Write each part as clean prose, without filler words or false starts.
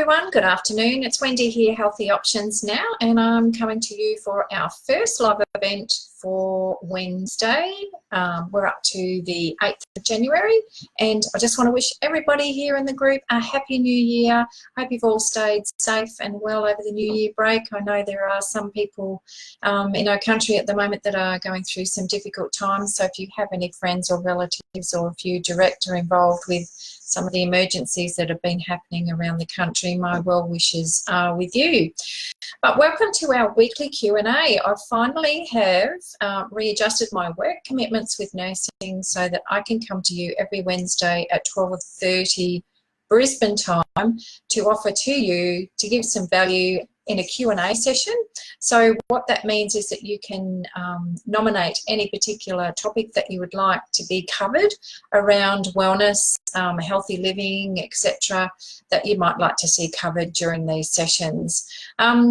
everyone, good afternoon. It's Wendy here, Healthy Options Now, and I'm coming to you for our first live event for Wednesday. We're up to the 8th of January, and I just want to wish everybody here in the group a happy new year. Hope you've all stayed safe and well over the New Year break. I know there are some people in our country at the moment that are going through some difficult times, so if you have any friends or relatives, or if you direct or involved with some of the emergencies that have been happening around the country, my well wishes are with you. But welcome to our weekly Q&A. I finally have readjusted my work commitments with nursing so that I can come to you every Wednesday at 12:30 Brisbane time to offer to you to give some value in a Q&A session. So what that means is that you can nominate any particular topic that you would like to be covered around wellness, healthy living, etc., that you might like to see covered during these sessions.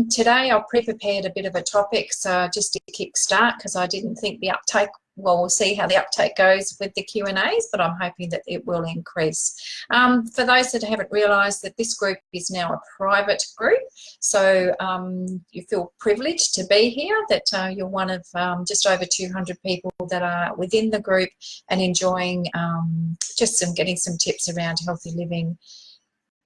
Today I've pre-prepared a bit of a topic, so just to kick start, because I didn't think the uptake, well, we'll see how the uptake goes with the Q&As, but I'm hoping that it will increase. For those that haven't realised, that this group is now a private group, so you feel privileged to be here, that you're one of just over 200 people that are within the group and enjoying just getting some tips around healthy living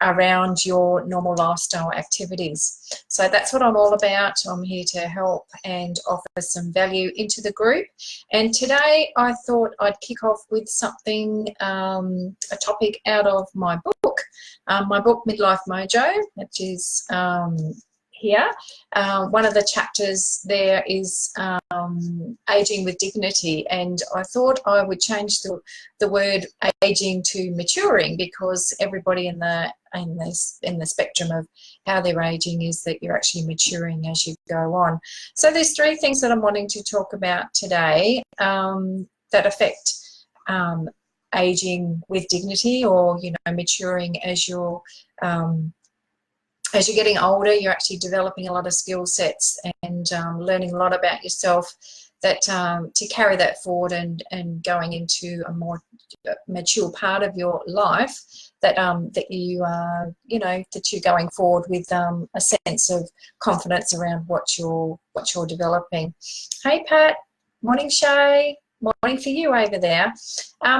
around your normal lifestyle activities. So that's what I'm all about. I'm here to help and offer some value into the group. And today I thought I'd kick off with something, a topic out of my book Midlife Mojo, which is here. One of the chapters there is aging with dignity, and I thought I would change the word aging to maturing, because everybody in the spectrum of how they're aging is that you're actually maturing as you go on. So there's three things that I'm wanting to talk about today that affect aging with dignity, or maturing as you're getting older. You're actually developing a lot of skill sets and learning a lot about yourself, that to carry that forward and going into a more mature part of your life, that that you are that you're going forward with a sense of confidence around what you're developing. Hey Pat, morning Shay. Morning for you over there.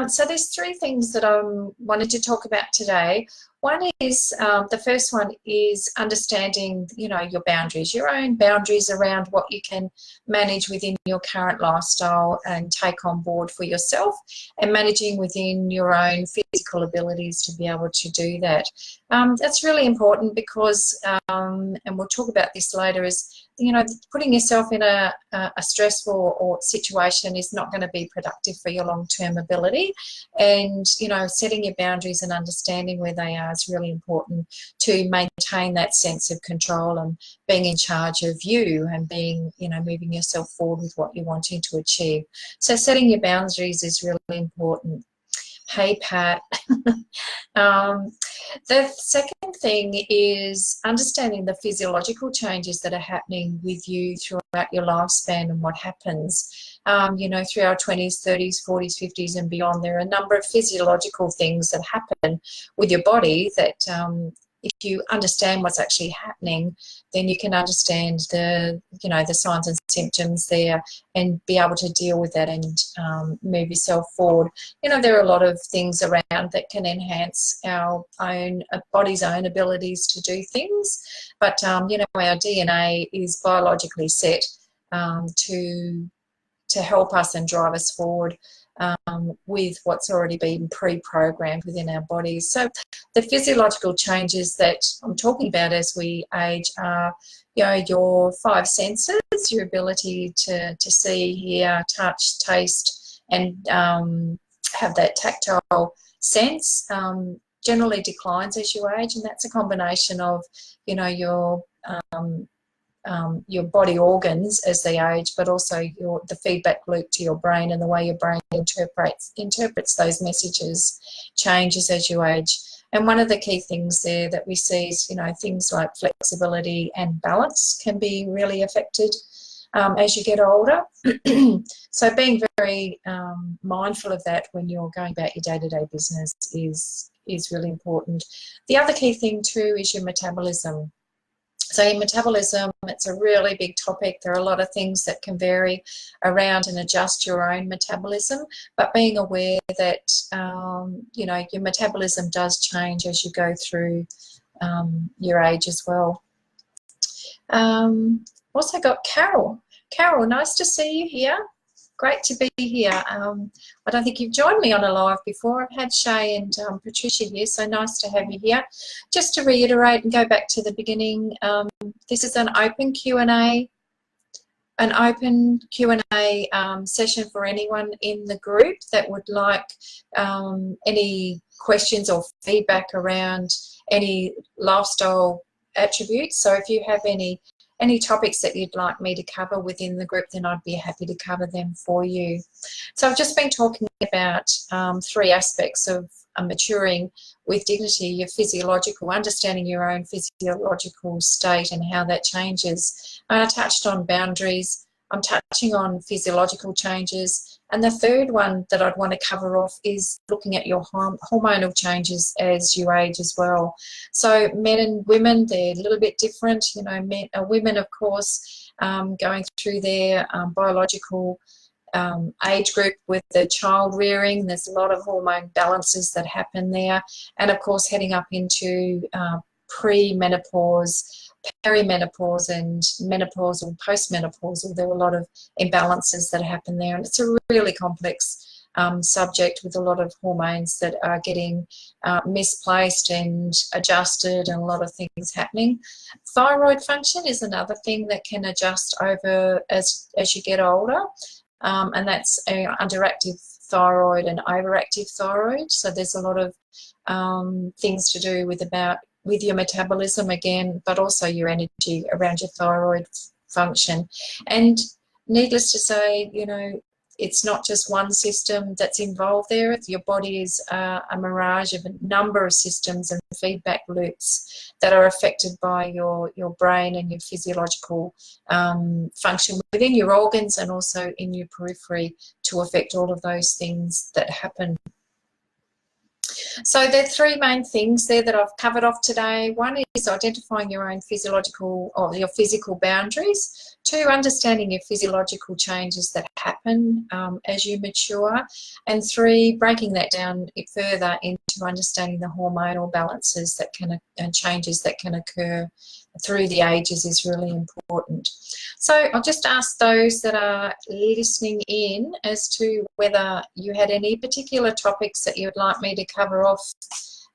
So there's three things that I wanted to talk about today. One is, the first one is understanding, your boundaries, your own boundaries around what you can manage within your current lifestyle and take on board for yourself, and managing within your own physical abilities to be able to do that. That's really important because, and we'll talk about this later, is putting yourself in a stressful or situation is not going to be productive for your long-term ability. And setting your boundaries and understanding where they are is really important to maintain that sense of control and being in charge of you, and being moving yourself forward with what you're wanting to achieve. So setting your boundaries is really important. Hey Pat. The second thing is understanding the physiological changes that are happening with you throughout your lifespan, and what happens through our 20s, 30s, 40s, 50s and beyond. There are a number of physiological things that happen with your body that if you understand what's actually happening, then you can understand the signs and symptoms there, and be able to deal with that and move yourself forward. There are a lot of things around that can enhance our own body's own abilities to do things, but our DNA is biologically set to help us and drive us forward with what's already been pre-programmed within our bodies. So the physiological changes that I'm talking about as we age are your five senses, your ability to see, hear, touch, taste, and have that tactile sense generally declines as you age, and that's a combination of your body organs as they age, but also the feedback loop to your brain, and the way your brain interprets those messages changes as you age. And one of the key things there that we see is things like flexibility and balance can be really affected as you get older. So being very mindful of that when you're going about your day-to-day business is is really important. The other key thing too is your metabolism. So in metabolism, it's a really big topic. There are a lot of things that can vary around and adjust your own metabolism, but being aware that, you know, your metabolism does change as you go through your age as well. Also got Carol. Carol, nice to see you here. Great to be here. I don't think you've joined me on a live before. I've had Shay and Patricia here, so nice to have you here. Just to reiterate and go back to the beginning, this is an open Q&A, session for anyone in the group that would like any questions or feedback around any lifestyle attributes. So if you have any topics that you'd like me to cover within the group, then I'd be happy to cover them for you. So I've just been talking about 3 aspects of maturing with dignity: your physiological, understanding your own physiological state and how that changes. And I touched on boundaries. I'm touching on physiological changes. And the third one that I'd want to cover off is looking at your hormonal changes as you age as well. So men and women, they're a little bit different. You know, women, of course, going through their biological age group with the child rearing, there's a lot of hormone balances that happen there. And, of course, heading up into pre-menopause, perimenopause and menopausal, postmenopausal, there are a lot of imbalances that happen there, and it's a really complex subject with a lot of hormones that are getting misplaced and adjusted, and a lot of things happening. Thyroid function is another thing that can adjust over as you get older, and that's underactive thyroid and overactive thyroid. So there's a lot of things to do with your metabolism again, but also your energy around your thyroid function. And needless to say, you know, it's not just one system that's involved there. Your body is a mirage of a number of systems and feedback loops that are affected by your brain and your physiological function within your organs and also in your periphery to affect all of those things that happen. So there are 3 main things there that I've covered off today. One is identifying your own physiological or your physical boundaries. 2, understanding your physiological changes that happen as you mature. And 3, breaking that down further into understanding the hormonal balances that can and changes that can occur through the ages is really important. So I'll just ask those that are listening in as to whether you had any particular topics that you would like me to cover off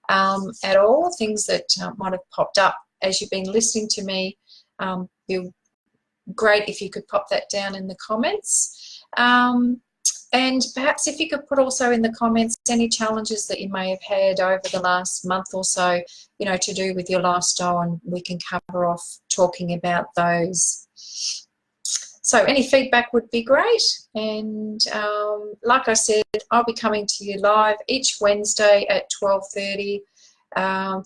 at all, things that might have popped up as you've been listening to me. It'd be great if you could pop that down in the comments. And perhaps if you could put also in the comments any challenges that you may have had over the last month or so, you know, to do with your lifestyle, and we can cover off talking about those. So any feedback would be great. And like I said, I'll be coming to you live each Wednesday at 12:30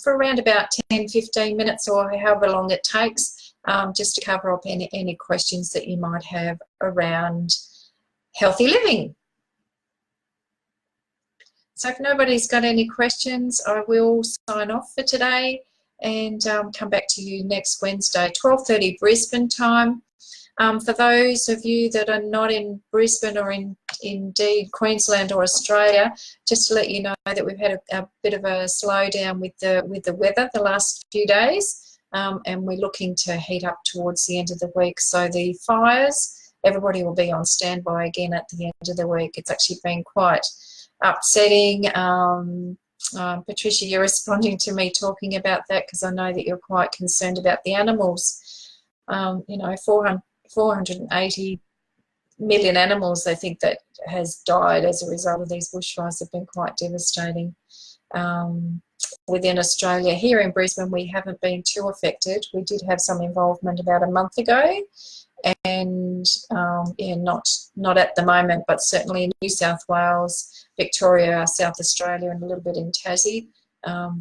for around about 10-15 minutes or however long it takes, just to cover up any questions that you might have around healthy living. So if nobody's got any questions, I will sign off for today and come back to you next Wednesday, 12:30 Brisbane time. For those of you that are not in Brisbane or indeed Queensland or Australia, just to let you know that we've had a bit of a slowdown with the weather the last few days, and we're looking to heat up towards the end of the week. So the fires, everybody will be on standby again at the end of the week. It's actually been quite upsetting. Patricia, you're responding to me talking about that because I know that you're quite concerned about the animals. You know, 480 million animals, I think, that has died as a result of these bushfires have been quite devastating. Within Australia, here in Brisbane, we haven't been too affected. We did have some involvement about a month ago, and yeah, not at the moment, but certainly in New South Wales, Victoria, South Australia, and a little bit in Tassie,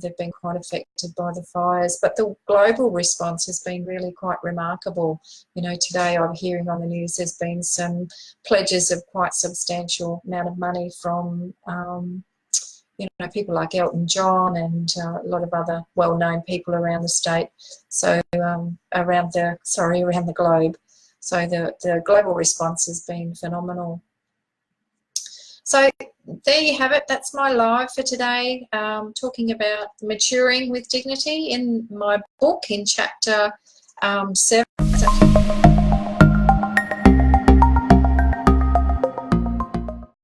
they've been quite affected by the fires. But the global response has been really quite remarkable. You know, today I'm hearing on the news there's been some pledges of quite substantial amount of money from you know, people like Elton John and a lot of other well-known people around the state. So around the globe. So the global response has been phenomenal. So there you have it. That's my live for today, talking about maturing with dignity in my book in chapter 7.